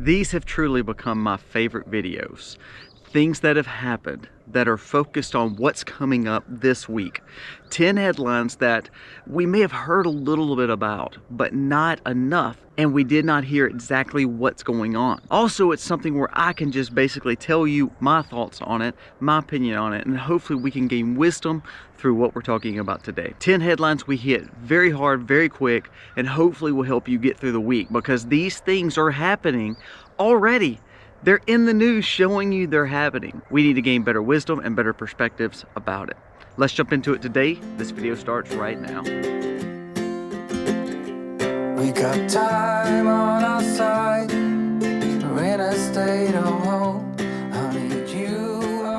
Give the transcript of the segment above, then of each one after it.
These have truly become my favorite videos. Things that have happened that are focused on what's coming up this week. 10 headlines that we may have heard a little bit about, but not enough, and we did not hear exactly what's going on. Also, it's something where I can just basically tell you my thoughts on it, my opinion on it, and hopefully we can gain wisdom through what we're talking about today. 10 headlines we hit very hard, very quick, and hopefully will help you get through the week, because these things are happening already. They're in the news showing you they're happening. We need to gain better wisdom and better perspectives about it. Let's jump into it today. This video starts right now. We got time on our side. We're in a state of hope. I need you.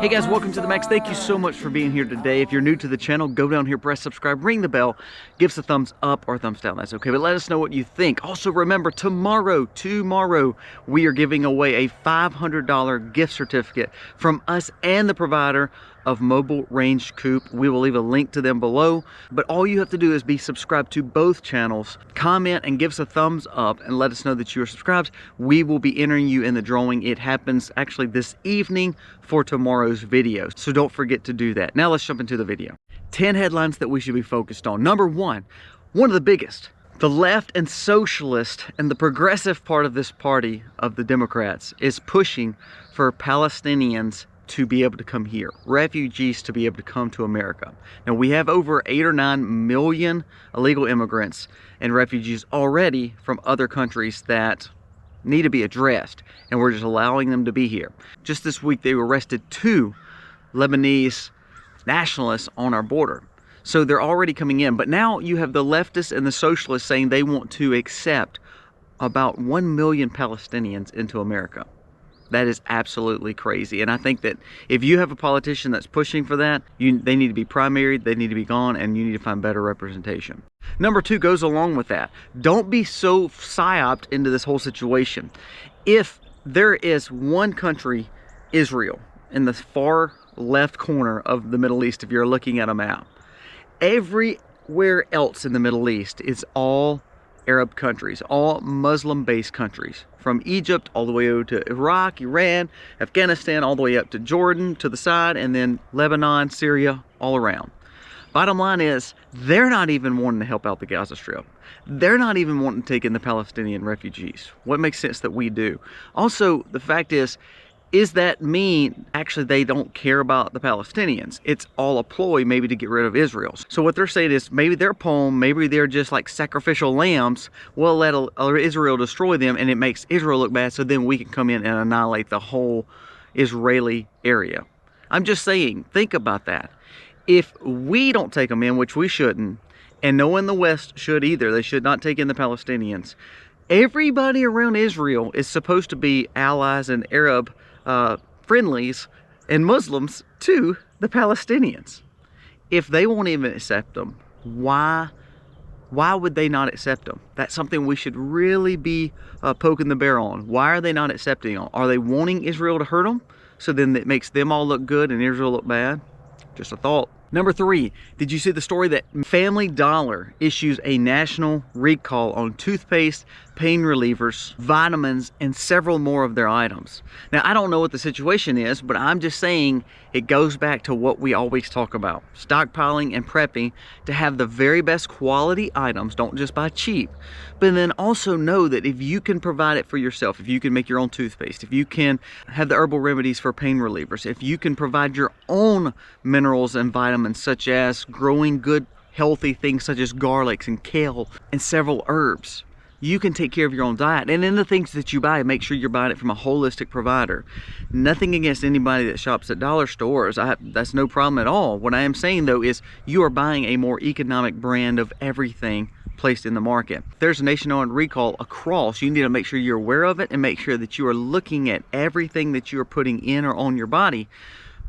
Hey guys, welcome to the Max. Thank you so much for being here today. If you're new to the channel, go down here, press subscribe, ring the bell, give us a thumbs up or thumbs down. That's okay, but let us know what you think. Also remember, tomorrow, we are giving away a $500 gift certificate from us and the provider of Mobile Range Coop. We will leave a link to them below, but all you have to do is be subscribed to both channels, comment and give us a thumbs up and let us know that you are subscribed. We will be entering you in the drawing. It happens actually this evening for tomorrow's video, so don't forget to do that. Now let's jump into the video. 10 headlines that we should be focused on. Number one of the biggest. The left and socialist and the progressive part of this party of the Democrats is pushing for Palestinians to be able to come here, refugees to be able to come to America. Now we have over 8 or 9 million illegal immigrants and refugees already from other countries that need to be addressed, and we're just allowing them to be here. Just this week they arrested 2 Lebanese nationalists on our border. So they're already coming in, but now you have the leftists and the socialists saying they want to accept about 1 million Palestinians into America. That is absolutely crazy. And I think that if you have a politician that's pushing for that, they need to be primaried, they need to be gone, and you need to find better representation. Number 2 goes along with that. Don't be so psyoped into this whole situation. If there is one country, Israel, in the far left corner of the Middle East, if you're looking at a map, everywhere else in the Middle East is all Arab countries, all Muslim-based countries, from Egypt all the way over to Iraq, Iran, Afghanistan, all the way up to Jordan to the side, and then Lebanon, Syria, all around. Bottom line is, they're not even wanting to help out the Gaza Strip. They're not even wanting to take in the Palestinian refugees. What makes sense that we do? Also, the fact is that mean actually they don't care about the Palestinians? It's all a ploy maybe to get rid of Israel. So what they're saying is maybe they're pawn, maybe they're just like sacrificial lambs. We'll let Israel destroy them, and it makes Israel look bad, so then we can come in and annihilate the whole Israeli area. I'm just saying, think about that. If we don't take them in, which we shouldn't, and no one in the West should either, they should not take in the Palestinians, everybody around Israel is supposed to be allies and Arab friendlies and Muslims to the Palestinians. If they won't even accept them, why would they not accept them? That's something we should really be poking the bear on. Why are they not accepting them? Are they wanting Israel to hurt them, so then it makes them all look good and Israel look bad? Just a thought. Number 3, did you see the story that Family Dollar issues a national recall on toothpaste, pain relievers, vitamins, and several more of their items? Now, I don't know what the situation is, but I'm just saying it goes back to what we always talk about. Stockpiling and prepping to have the very best quality items. Don't just buy cheap. But then also know that if you can provide it for yourself, if you can make your own toothpaste, if you can have the herbal remedies for pain relievers, if you can provide your own minerals and vitamins, such as growing good healthy things such as garlics and kale and several herbs, you can take care of your own diet. And in the things that you buy, make sure you're buying it from a holistic provider. Nothing against anybody that shops at dollar stores. That's no problem at all. What I am saying though is you are buying a more economic brand of everything placed in the market. There's a nationwide recall across. You need to make sure you're aware of it and make sure that you are looking at everything that you are putting in or on your body,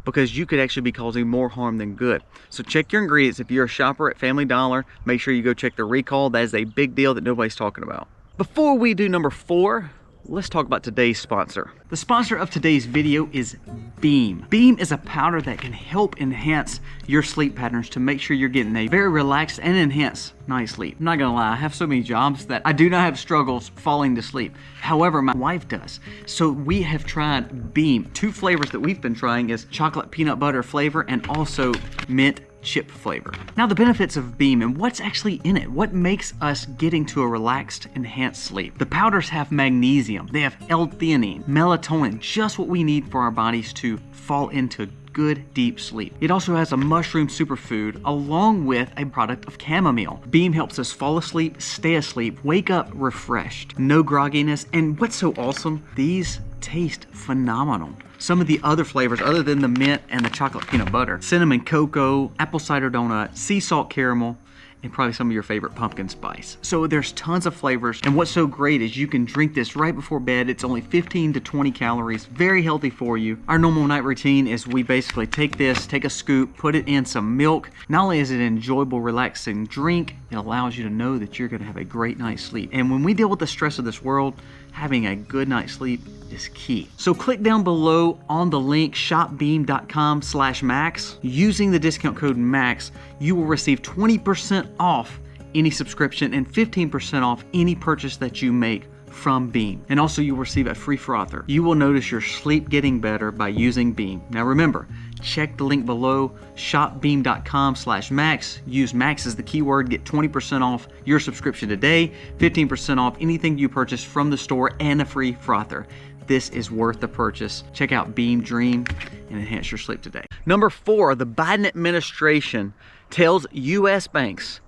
because you could actually be causing more harm than good. So check your ingredients. If you're a shopper at Family Dollar, make sure you go check the recall. That is a big deal that nobody's talking about. Before we do number 4, let's talk about today's sponsor. The sponsor of today's video is Beam. Beam is a powder that can help enhance your sleep patterns to make sure you're getting a very relaxed and enhanced night's sleep. I'm not gonna lie, I have so many jobs that I do not have struggles falling to sleep. However, my wife does. So we have tried Beam. Two flavors that we've been trying is chocolate peanut butter flavor and also mint chip flavor. Now the benefits of Beam and what's actually in it. What makes us getting to a relaxed, enhanced sleep? The powders have magnesium, they have L-theanine, melatonin, just what we need for our bodies to fall into good, deep sleep. It also has a mushroom superfood along with a product of chamomile. Beam helps us fall asleep, stay asleep, wake up refreshed, no grogginess, and what's so awesome, these taste phenomenal. Some of the other flavors other than the mint and the chocolate peanut butter, cinnamon cocoa, apple cider donut, sea salt caramel, and probably some of your favorite pumpkin spice. So there's tons of flavors, and what's so great is you can drink this right before bed. It's only 15 to 20 calories, very healthy for you. Our normal night routine is we basically take this, take a scoop, put it in some milk. Not only is it an enjoyable, relaxing drink, it allows you to know that you're gonna have a great night's sleep. And when we deal with the stress of this world, having a good night's sleep is key. So click down below on the link shopbeam.com/max. Using the discount code MAX, you will receive 20% off any subscription and 15% off any purchase that you make from Beam. And also you'll receive a free frother. You will notice your sleep getting better by using Beam. Now remember, check the link below, shopbeam.com/max. Use MAX as the keyword, get 20% off your subscription today, 15% off anything you purchase from the store, and a free frother. This is worth the purchase. Check out Beam Dream and enhance your sleep today. Number 4, the Biden administration tells U.S. banks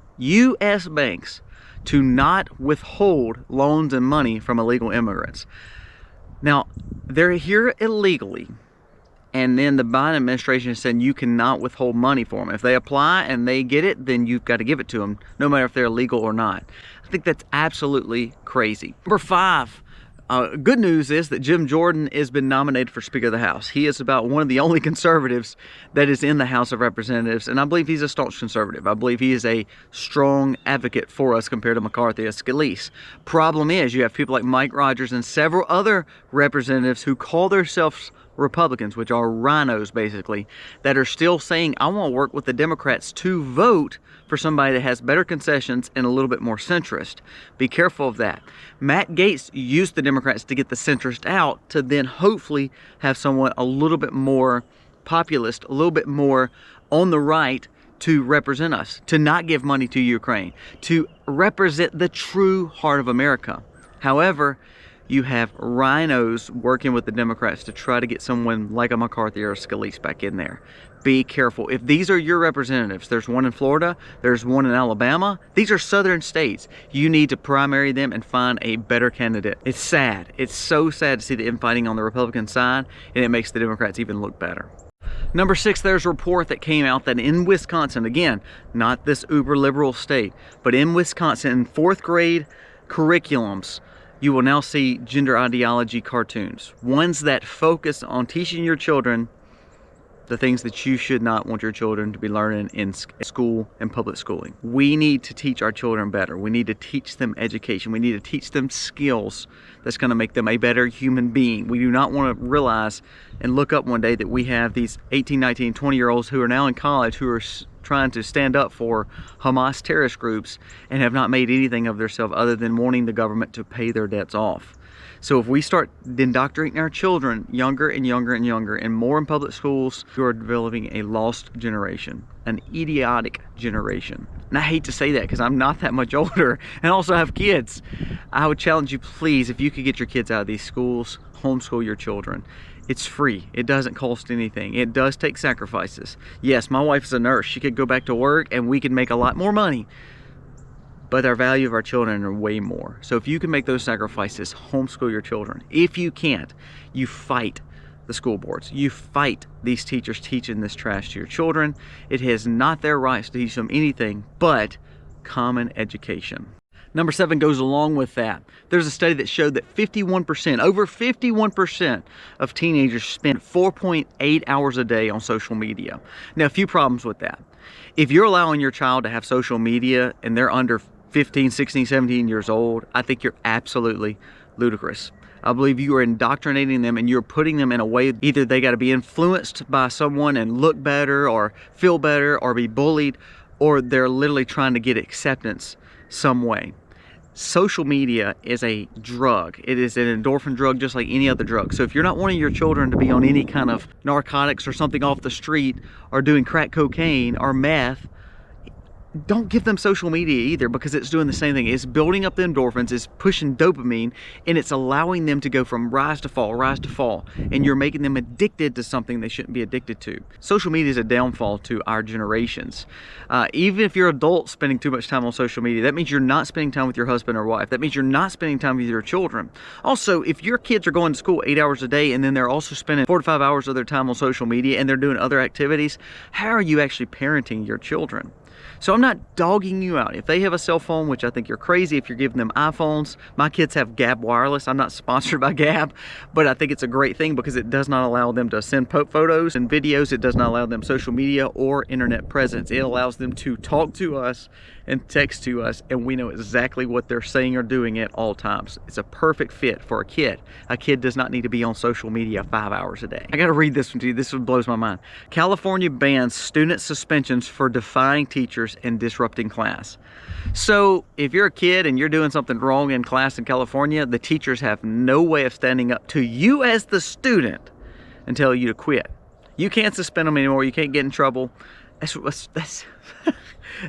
to not withhold loans and money from illegal immigrants. Now, they're here illegally, and then the Biden administration is saying you cannot withhold money for them. If they apply and they get it, then you've got to give it to them, no matter if they're illegal or not. I think that's absolutely crazy. Number 5, good news is that Jim Jordan has been nominated for Speaker of the House. He is about one of the only conservatives that is in the House of Representatives, and I believe he's a staunch conservative. I believe he is a strong advocate for us compared to McCarthy and Scalise. Problem is, you have people like Mike Rogers and several other representatives who call themselves Republicans, which are rhinos basically, that are still saying, I want to work with the Democrats to vote for somebody that has better concessions and a little bit more centrist. Be careful of that. Matt Gaetz used the Democrats to get the centrist out to then hopefully have someone a little bit more populist, a little bit more on the right to represent us, to not give money to Ukraine, to represent the true heart of America. However, you have rhinos working with the Democrats to try to get someone like a McCarthy or a Scalise back in there. Be careful. If these are your representatives, there's one in Florida, there's one in Alabama, these are southern states. You need to primary them and find a better candidate. It's sad. It's so sad to see the infighting on the Republican side, and it makes the Democrats even look better. Number 6, there's a report that came out that in Wisconsin, again, not this uber liberal state, but in Wisconsin, in 4th grade curriculums, you will now see gender ideology cartoons. Ones that focus on teaching your children the things that you should not want your children to be learning in school and public schooling. We need to teach our children better. We need to teach them education. We need to teach them skills that's going to make them a better human being. We do not want to realize and look up one day that we have these 18, 19, 20-year-olds who are now in college who are trying to stand up for Hamas terrorist groups and have not made anything of themselves other than wanting the government to pay their debts off. So if we start indoctrinating our children younger and younger and younger and more in public schools, we are developing a lost generation, an idiotic generation. And I hate to say that because I'm not that much older and also have kids. I would challenge you, please, if you could get your kids out of these schools, homeschool your children. It's free. It doesn't cost anything. It does take sacrifices. Yes, my wife is a nurse. She could go back to work and we could make a lot more money. But our value of our children are way more. So if you can make those sacrifices, homeschool your children. If you can't, you fight the school boards. You fight these teachers teaching this trash to your children. It is not their rights to teach them anything but common education. Number 7 goes along with that. There's a study that showed that 51%, over 51% of teenagers spend 4.8 hours a day on social media. Now, a few problems with that. If you're allowing your child to have social media and they're under 15, 16, 17 years old, I think you're absolutely ludicrous. I believe you are indoctrinating them and you're putting them in a way, either they got to be influenced by someone and look better or feel better or be bullied, or they're literally trying to get acceptance some way. Social media is a drug. It is an endorphin drug just like any other drug. So if you're not wanting your children to be on any kind of narcotics or something off the street or doing crack cocaine or meth, don't give them social media either, because it's doing the same thing. It's building up the endorphins, it's pushing dopamine, and it's allowing them to go from rise to fall, and you're making them addicted to something they shouldn't be addicted to. Social media is a downfall to our generations. Even if you're adults spending too much time on social media, that means you're not spending time with your husband or wife. That means you're not spending time with your children. Also, if your kids are going to school 8 hours a day and then they're also spending 4 to 5 hours of their time on social media and they're doing other activities, how are you actually parenting your children? So I'm not dogging you out. If they have a cell phone, which I think you're crazy if you're giving them iPhones. My kids have Gab Wireless. I'm not sponsored by Gab, but I think it's a great thing because it does not allow them to send photos and videos. It does not allow them social media or internet presence. It allows them to talk to us and text to us, and we know exactly what they're saying or doing at all times. It's a perfect fit for a kid. A kid does not need to be on social media 5 hours a day. I gotta read this one to you. This one blows my mind. California bans student suspensions for defying teachers and disrupting class. So if you're a kid and you're doing something wrong in class in California, the teachers have no way of standing up to you as the student and tell you to quit. You can't suspend them anymore. You can't get in trouble.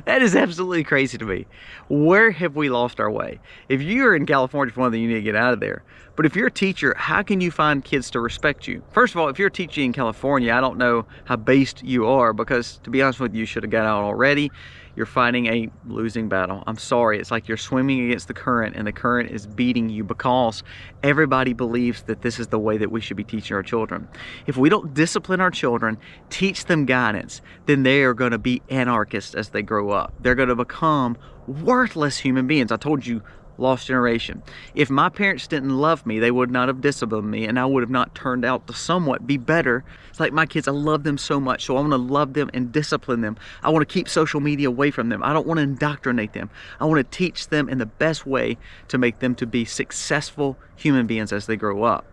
That is absolutely crazy to me. Where have we lost our way? If you're in California, for one thing, you need to get out of there. But if you're a teacher, how can you find kids to respect you? First of all, if you're teaching in California, I don't know how based you are, because to be honest with you, you should have got out already. You're fighting a losing battle. I'm sorry. It's like you're swimming against the current and the current is beating you, because everybody believes that this is the way that we should be teaching our children. If we don't discipline our children, teach them guidance, then they are going to be anarchists as they grow up. They're going to become worthless human beings. I told you, lost generation. If my parents didn't love me, they would not have disciplined me, and I would have not turned out to somewhat be better. It's like my kids, I love them so much, so I want to love them and discipline them. I want to keep social media away from them. I don't want to indoctrinate them. I want to teach them in the best way to make them to be successful human beings as they grow up.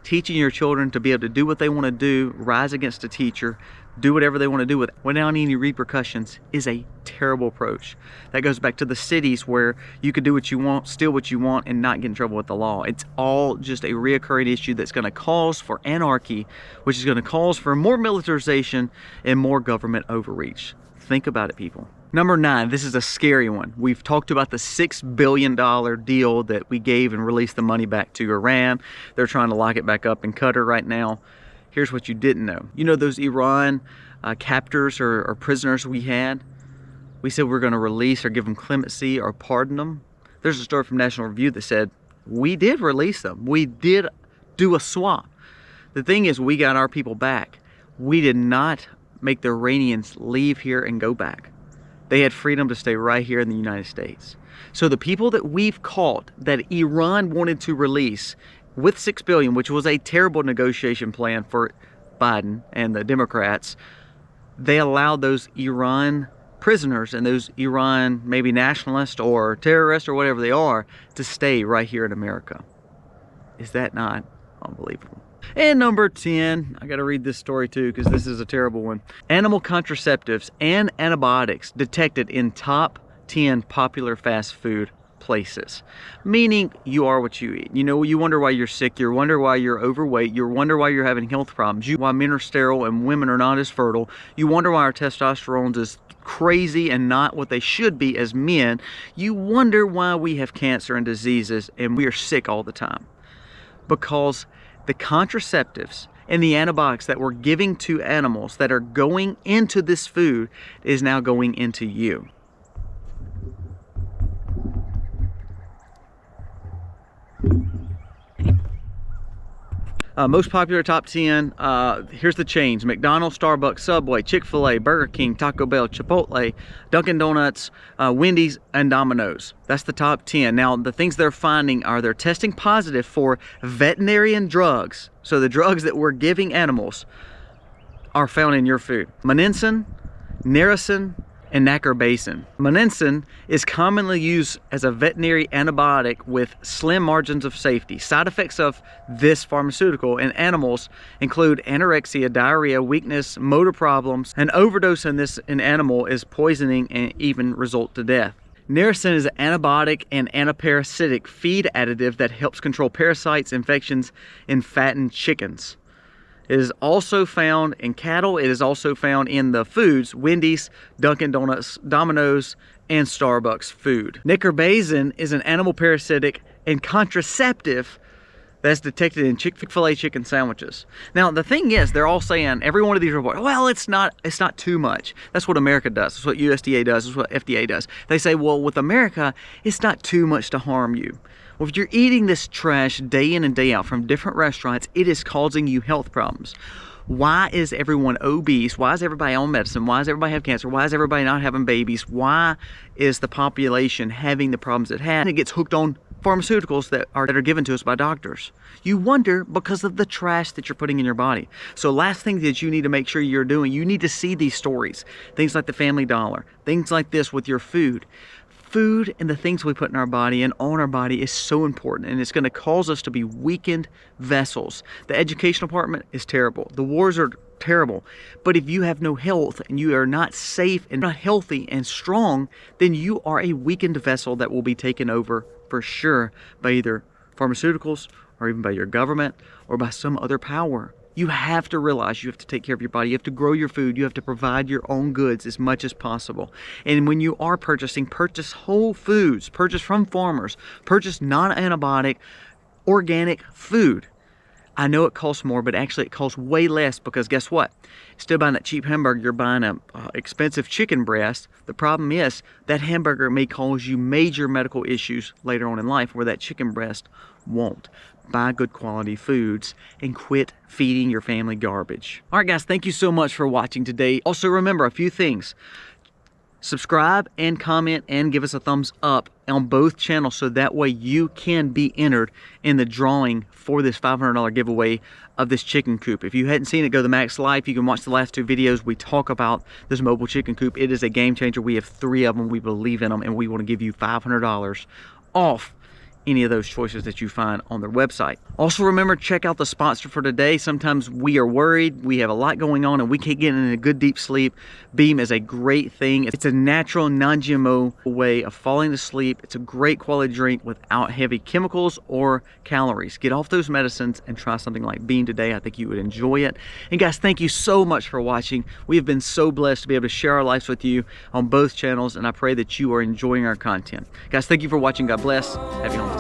Teaching your children to be able to do what they want to do, rise against a teacher, do whatever they want to do without any repercussions is a terrible approach. That goes back to the cities where you could do what you want, steal what you want, and not get in trouble with the law. It's all just a reoccurring issue that's going to cause for anarchy, which is going to cause for more militarization and more government overreach. Think about it, people. Number 9, this is a scary one. We've talked about the $6 billion deal that we gave and released the money back to Iran. They're trying to lock it back up in Qatar right now. Here's what you didn't know. You know those Iran captors or prisoners we had? We said we're going to release or give them clemency or pardon them. There's a story from National Review that said we did release them. We did do a swap. The thing is, we got our people back. We did not make the Iranians leave here and go back. They had freedom to stay right here in the United States. So the people that we've caught that Iran wanted to release with $6 billion, which was a terrible negotiation plan for Biden and the Democrats, they allowed those Iran prisoners and those Iran maybe nationalists or terrorists or whatever they are to stay right here in America. Is that not unbelievable? And number 10, I gotta read this story too because this is a terrible one. Animal contraceptives and antibiotics detected in top 10 popular fast food places. Meaning you are what you eat. You know, you wonder why you're sick, you wonder why you're overweight, you wonder why you're having health problems, you why men are sterile and women are not as fertile, you wonder why our testosterone is crazy and not what they should be as men, you wonder why we have cancer and diseases and we are sick all the time. Because the contraceptives and the antibiotics that we're giving to animals that are going into this food is now going into you. Most popular top 10, here's the chains: McDonald's, Starbucks, Subway, Chick-fil-A, Burger King, Taco Bell, Chipotle, Dunkin' Donuts, Wendy's, and Domino's. That's the top 10. Now, the things they're finding are they're testing positive for veterinarian drugs. So the drugs that we're giving animals are found in your food. Monensin, Narasin, and nacarbazine. Monensin is commonly used as a veterinary antibiotic with slim margins of safety. Side effects of this pharmaceutical in animals include anorexia, diarrhea, weakness, motor problems. An overdose in this in animal is poisoning and even result to death. Narasin is an antibiotic and antiparasitic feed additive that helps control parasites, infections in fattened chickens. It is also found in cattle. It is also found in the foods, Wendy's, Dunkin' Donuts, Domino's, and Starbucks food. Nicarbazine is an animal parasitic and contraceptive that's detected in Chick-fil-A chicken sandwiches. Now, the thing is, they're all saying, every one of these reports, well, it's not too much. That's what America does. That's what USDA does. That's what FDA does. They say, well, with America, it's not too much to harm you. Well, if you're eating this trash day in and day out from different restaurants, it is causing you health problems. Why is everyone obese? Why is everybody on medicine? Why does everybody have cancer? Why is everybody not having babies? Why is the population having the problems it has? And it gets hooked on pharmaceuticals that are given to us by doctors. You wonder because of the trash that you're putting in your body. So last thing that you need to make sure you're doing, you need to see these stories. Things like the Family Dollar, things like this with your food. Food and the things we put in our body and on our body is so important, and it's going to cause us to be weakened vessels. The educational department is terrible. The wars are terrible. But if you have no health and you are not safe and not healthy and strong, then you are a weakened vessel that will be taken over for sure by either pharmaceuticals or even by your government or by some other power. You have to realize you have to take care of your body. You have to grow your food. You have to provide your own goods as much as possible. And when you are purchasing, purchase whole foods, purchase from farmers, purchase non-antibiotic, organic food. I know it costs more, but actually it costs way less because guess what? Instead of buying that cheap hamburger, you're buying an expensive chicken breast. The problem is that hamburger may cause you major medical issues later on in life where that chicken breast won't. Buy good quality foods and quit feeding your family garbage. All right, guys, thank you so much for watching today. Also, remember a few things. Subscribe and comment and give us a thumbs up on both channels so that way you can be entered in the drawing for this $500 giveaway of this chicken coop. If you hadn't seen it, go to Max Life. You can watch the last 2 videos. We talk about this mobile chicken coop. It is a game changer. We have 3 of them. We believe in them, and we want to give you $500 off any of those choices that you find on their website. Also remember, check out the sponsor for today. Sometimes we are worried, we have a lot going on and we can't get in a good deep sleep. Beam is a great thing. It's a natural, non-GMO way of falling asleep. It's a great quality drink without heavy chemicals or calories. Get off those medicines and try something like Beam today. I think you would enjoy it. And guys, thank you so much for watching. We have been so blessed to be able to share our lives with you on both channels, and I pray that you are enjoying our content. Guys, thank you for watching. God bless. Happy holidays.